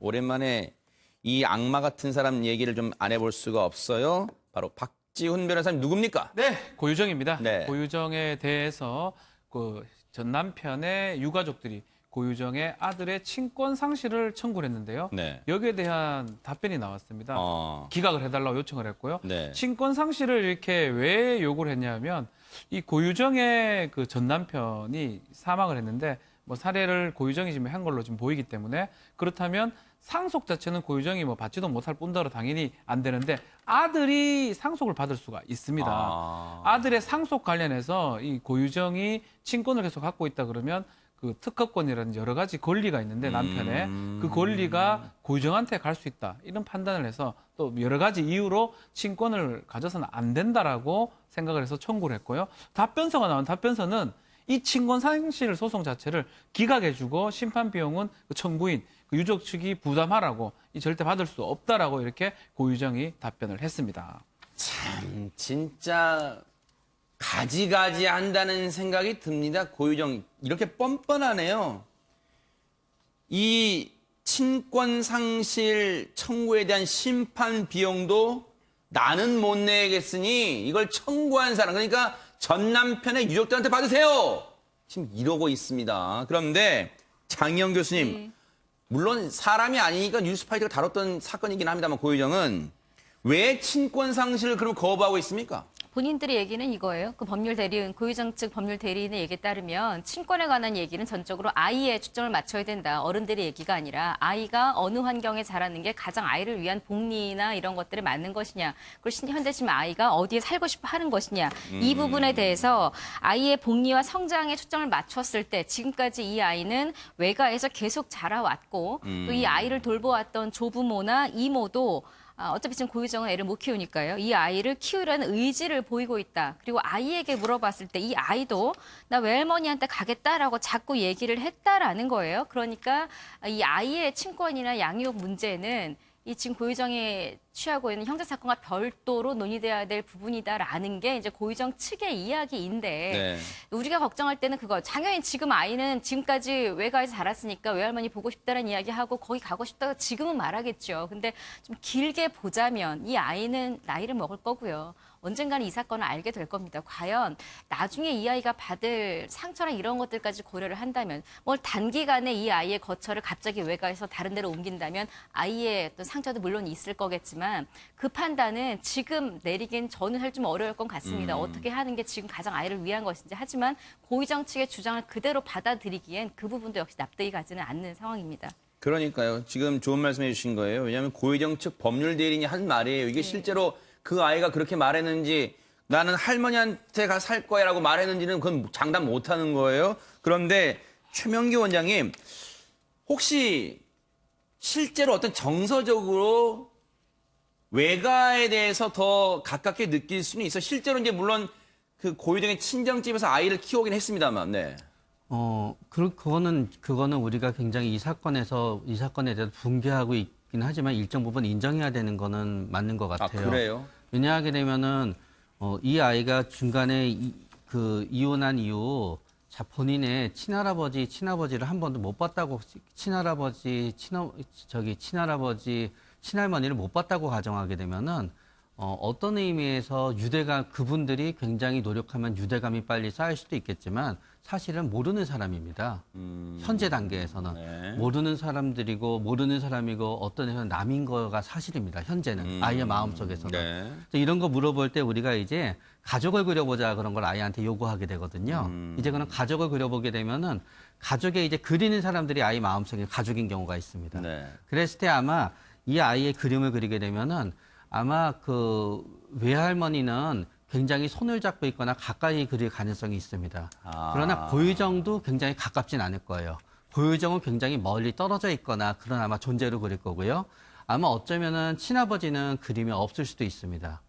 오랜만에 이 악마 같은 사람 얘기를 좀 안 해볼 수가 없어요. 바로 박지훈 변호사님 누굽니까? 네, 고유정입니다. 네. 고유정에 대해서 그 전 남편의 유가족들이 고유정의 아들의 친권 상실을 청구를 했는데요. 네. 여기에 대한 답변이 나왔습니다. 기각을 해달라고 요청을 했고요. 네. 친권 상실을 이렇게 왜 요구를 했냐면 이 고유정의 그 전 남편이 사망을 했는데 뭐 사례를 고유정이 지금 한 걸로 지금 보이기 때문에 그렇다면 상속 자체는 고유정이 뭐 받지도 못할 뿐더러 당연히 안 되는데 아들이 상속을 받을 수가 있습니다. 아들의 상속 관련해서 이 고유정이 친권을 계속 갖고 있다 그러면 그 특허권이라든지 여러 가지 권리가 있는데 남편의 그 권리가 고유정한테 갈 수 있다. 이런 판단을 해서 또 여러 가지 이유로 친권을 가져서는 안 된다라고 생각을 해서 청구를 했고요. 답변서가 나온 답변서는 이 친권 상실 소송 자체를 기각해주고 심판 비용은 그 청구인 그 유족 측이 부담하라고 이 절대 받을 수 없다라고 이렇게 고유정이 답변을 했습니다. 참 진짜 가지가지 한다는 생각이 듭니다. 고유정 이렇게 뻔뻔하네요. 이 친권 상실 청구에 대한 심판 비용도 나는 못 내겠으니 이걸 청구한 사람 그러니까 전 남편의 유족들한테 받으세요. 지금 이러고 있습니다. 그런데 장희영 교수님 물론 사람이 아니니까 뉴스파이터가 다뤘던 사건이긴 합니다만 고유정은 왜 친권 상실을 그럼 거부하고 있습니까? 본인들의 얘기는 이거예요. 그 법률 대리인, 고유정 측 법률 대리인의 얘기에 따르면 친권에 관한 얘기는 전적으로 아이에 초점을 맞춰야 된다. 어른들의 얘기가 아니라 아이가 어느 환경에 자라는 게 가장 아이를 위한 복리나 이런 것들에 맞는 것이냐. 그리고 현재 지금 아이가 어디에 살고 싶어 하는 것이냐. 이 부분에 대해서 아이의 복리와 성장에 초점을 맞췄을 때 지금까지 이 아이는 외가에서 계속 자라왔고 또 이 아이를 돌보았던 조부모나 이모도 어차피 지금 고유정은 애를 못 키우니까요. 이 아이를 키우려는 의지를 보이고 있다. 그리고 아이에게 물어봤을 때 이 아이도 나 외할머니한테 가겠다라고 자꾸 얘기를 했다라는 거예요. 그러니까 이 아이의 친권이나 양육 문제는 이 지금 고유정이 취하고 있는 형사사건과 별도로 논의돼야 될 부분이다라는 게 이제 고유정 측의 이야기인데 우리가 걱정할 때는 그거 당연히 지금 아이는 지금까지 외가에서 자랐으니까 외할머니 보고 싶다는 이야기하고 거기 가고 싶다고 지금은 말하겠죠. 근데 좀 길게 보자면 이 아이는 나이를 먹을 거고요. 언젠가는 이 사건을 알게 될 겁니다. 과연 나중에 이 아이가 받을 상처나 이런 것들까지 고려를 한다면 뭘 단기간에 이 아이의 거처를 갑자기 외가에서 다른 데로 옮긴다면 아이의 어떤 상처도 물론 있을 거겠지만 그 판단은 지금 내리긴 저는 좀 어려울 것 같습니다. 어떻게 하는 게 지금 가장 아이를 위한 것인지. 하지만 고유정 측의 주장을 그대로 받아들이기엔 그 부분도 역시 납득이 가지는 않는 상황입니다. 그러니까요. 지금 좋은 말씀 해주신 거예요. 왜냐하면 고유정 측 법률 대리인이 한 말이에요. 이게 실제로 그 아이가 그렇게 말했는지 나는 할머니한테 가 살 거야라고 말했는지는 그건 장담 못하는 거예요. 그런데 최명기 원장님 혹시 실제로 어떤 정서적으로 외가에 대해서 더 가깝게 느낄 수는 있어. 실제로 이제 물론 그 고유정의 친정집에서 아이를 키우긴 했습니다만, 네. 그거는 우리가 굉장히 이 사건에 대해서 분개하고 있긴 하지만 일정 부분 인정해야 되는 거는 맞는 것 같아요. 아, 그래요? 왜냐하게 되면은 이 아이가 중간에 이혼한 이후 본인의 친할아버지, 친아버지를 한 번도 못 봤다고 친할아버지, 친할머니를 못 봤다고 가정하게 되면은 어떤 의미에서 그분들이 굉장히 노력하면 유대감이 빨리 쌓일 수도 있겠지만 사실은 모르는 사람입니다. 현재 단계에서는 모르는 사람이고 어떤 의미에서는 남인 거가 사실입니다. 현재는 아이의 마음속에서는. 이런 거 물어볼 때 우리가 이제 가족을 그려보자 그런 걸 아이한테 요구하게 되거든요. 이제 그런 가족을 그려보게 되면은 가족에 이제 그리는 사람들이 아이 마음속에 가족인 경우가 있습니다. 그랬을 때 아마 이 아이의 그림을 그리게 되면은 아마 그 외할머니는 굉장히 손을 잡고 있거나 가까이 그릴 가능성이 있습니다. 그러나 고유정도 굉장히 가깝진 않을 거예요. 고유정은 굉장히 멀리 떨어져 있거나 그런 아마 존재로 그릴 거고요. 아마 어쩌면은 친아버지는 그림이 없을 수도 있습니다.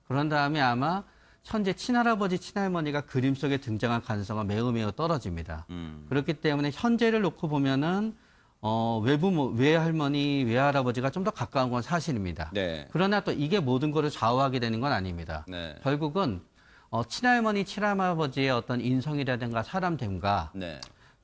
그런 다음에 아마 현재 친할아버지, 친할머니가 그림 속에 등장할 가능성은 매우 떨어집니다. 그렇기 때문에 현재를 놓고 보면은 외할머니, 외할아버지가 좀 더 가까운 건 사실입니다. 그러나 또 이게 모든 것을 좌우하게 되는 건 아닙니다. 결국은 친할머니, 친할아버지의 어떤 인성이라든가 사람됨과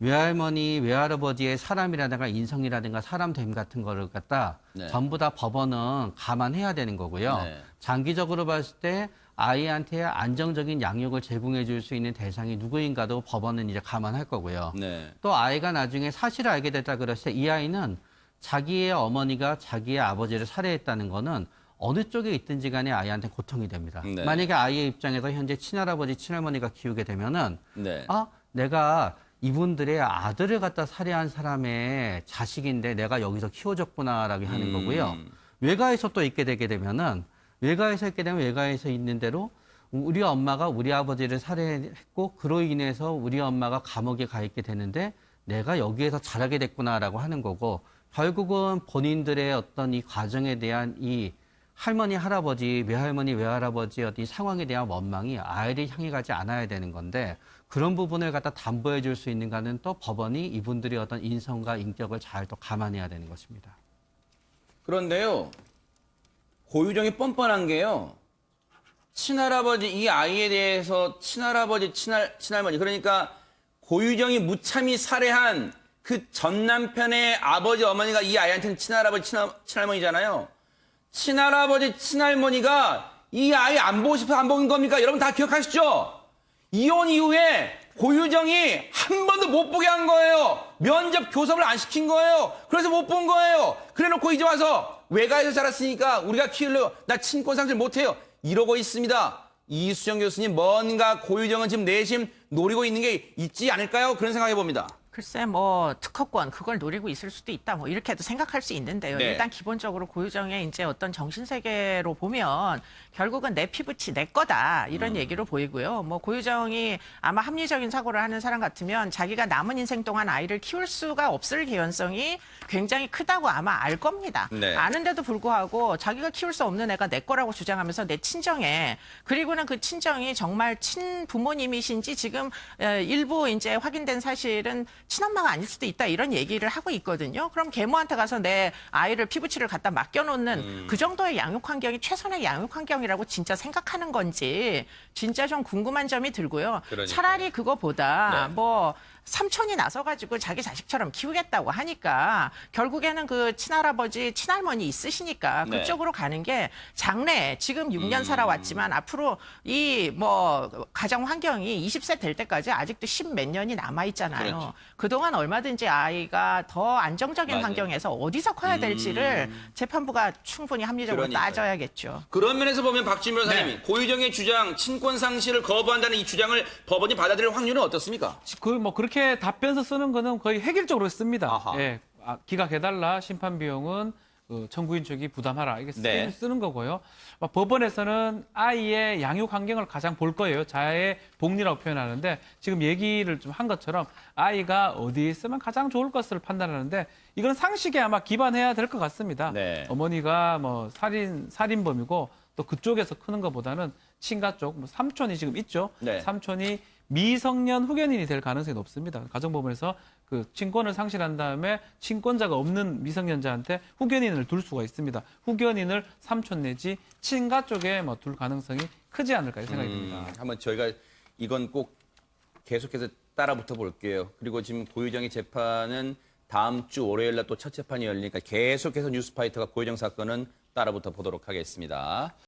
외할머니, 외할아버지의 사람이라든가 인성이라든가 사람됨 같은 거를 갖다 네. 전부 다 법원은 감안해야 되는 거고요. 네. 장기적으로 봤을 때 아이한테 안정적인 양육을 제공해 줄 수 있는 대상이 누구인가도 법원은 이제 감안할 거고요. 네. 또 아이가 나중에 사실을 알게 됐다 그랬을 때 이 아이는 자기의 어머니가 자기의 아버지를 살해했다는 거는 어느 쪽에 있든지 간에 아이한테 고통이 됩니다. 네. 만약에 아이의 입장에서 현재 친할아버지, 친할머니가 키우게 되면은 네. 내가 이분들의 아들을 갖다 살해한 사람의 자식인데 내가 여기서 키워줬구나라고 하는 거고요. 외가에서 또 있게 되게 되면은 외가에서 있게 되면 외가에서 있는 대로 우리 엄마가 우리 아버지를 살해했고 그로 인해서 우리 엄마가 감옥에 가 있게 되는데 내가 여기에서 자라게 됐구나라고 하는 거고 결국은 본인들의 어떤 이 과정에 대한 이 할머니, 할아버지, 외할머니, 외할아버지의 어떤 이 상황에 대한 원망이 아이를 향해 가지 않아야 되는 건데 그런 부분을 갖다 담보해 줄 수 있는가는 또 법원이 이분들의 어떤 인성과 인격을 잘 또 감안해야 되는 것입니다. 그런데요, 고유정이 뻔뻔한 게요, 친할아버지, 이 아이에 대해서 친할아버지, 친할머니, 그러니까 고유정이 무참히 살해한 그 전 남편의 아버지, 어머니가 이 아이한테는 친할아버지, 친할머니잖아요. 친할아버지, 친할머니가 이 아이 안 보고 싶어서 안 보는 겁니까? 여러분 다 기억하시죠? 이혼 이후에 고유정이 한 번도 못 보게 한 거예요. 면접 교섭을 안 시킨 거예요. 그래서 못 본 거예요. 그래 놓고 이제 와서 외가에서 자랐으니까 우리가 키우려고 나 친권 상실 못해요. 이러고 있습니다. 이수정 교수님 뭔가 고유정은 지금 내심 노리고 있는 게 있지 않을까요? 그런 생각해 봅니다. 글쎄 뭐 특허권 그걸 노리고 있을 수도 있다 뭐 이렇게도 생각할 수 있는데요. 네. 일단 기본적으로 고유정의 이제 어떤 정신 세계로 보면 결국은 내 피부치 내 거다 이런 얘기로 보이고요. 뭐 고유정이 아마 합리적인 사고를 하는 사람 같으면 자기가 남은 인생 동안 아이를 키울 수가 없을 개연성이 굉장히 크다고 아마 알 겁니다. 네. 아는데도 불구하고 자기가 키울 수 없는 애가 내 거라고 주장하면서 내 친정에 그리고는 그 친정이 정말 친부모님이신지 지금 일부 이제 확인된 사실은 친엄마가 아닐 수도 있다 이런 얘기를 하고 있거든요. 그럼 계모한테 가서 내 아이를 피부치를 갖다 맡겨놓는 그 정도의 양육 환경이 최선의 양육 환경이라고 진짜 생각하는 건지 진짜 좀 궁금한 점이 들고요. 그러니까요. 차라리 그거보다 네. 뭐 삼촌이 나서가지고 자기 자식처럼 키우겠다고 하니까 결국에는 그 친할아버지, 친할머니 있으시니까 네. 그쪽으로 가는 게 장래 지금 6년 살아왔지만 앞으로 이 뭐 가정 환경이 20세 될 때까지 아직도 10 몇 년이 남아 있잖아요. 그렇죠. 그동안 얼마든지 아이가 더 안정적인 맞아요. 환경에서 어디서 커야 될지를 재판부가 충분히 합리적으로 그러니까요. 따져야겠죠. 그런 면에서 보면 박준 변호사님이 고유정의 주장, 친권 상실을 거부한다는 이 주장을 법원이 받아들일 확률은 어떻습니까? 뭐 그렇게 답변서 쓰는 거는 거의 획일적으로 씁니다. 아하. 예, 기각해달라 심판 비용은 청구인 측이 부담하라 이게 네. 쓰는 거고요. 법원에서는 아이의 양육 환경을 가장 볼 거예요. 자의 복리라고 표현하는데 지금 얘기를 좀 한 것처럼 아이가 어디에 있으면 가장 좋을 것을 판단하는데 이건 상식에 아마 기반해야 될 것 같습니다. 네. 어머니가 뭐 살인범이고 또 그쪽에서 크는 것보다는 친가 쪽, 뭐 삼촌이 지금 있죠. 네. 삼촌이 미성년 후견인이 될 가능성이 높습니다. 가정법원에서 그 친권을 상실한 다음에 친권자가 없는 미성년자한테 후견인을 둘 수가 있습니다. 후견인을 삼촌 내지 친가 쪽에 뭐 둘 가능성이 크지 않을까 생각이 듭니다. 한번 저희가 이건 꼭 계속해서 따라붙어 볼게요. 그리고 지금 고유정의 재판은 다음 주 월요일 날 또 첫 재판이 열리니까 계속해서 뉴스파이터가 고유정 사건은 따라붙어 보도록 하겠습니다.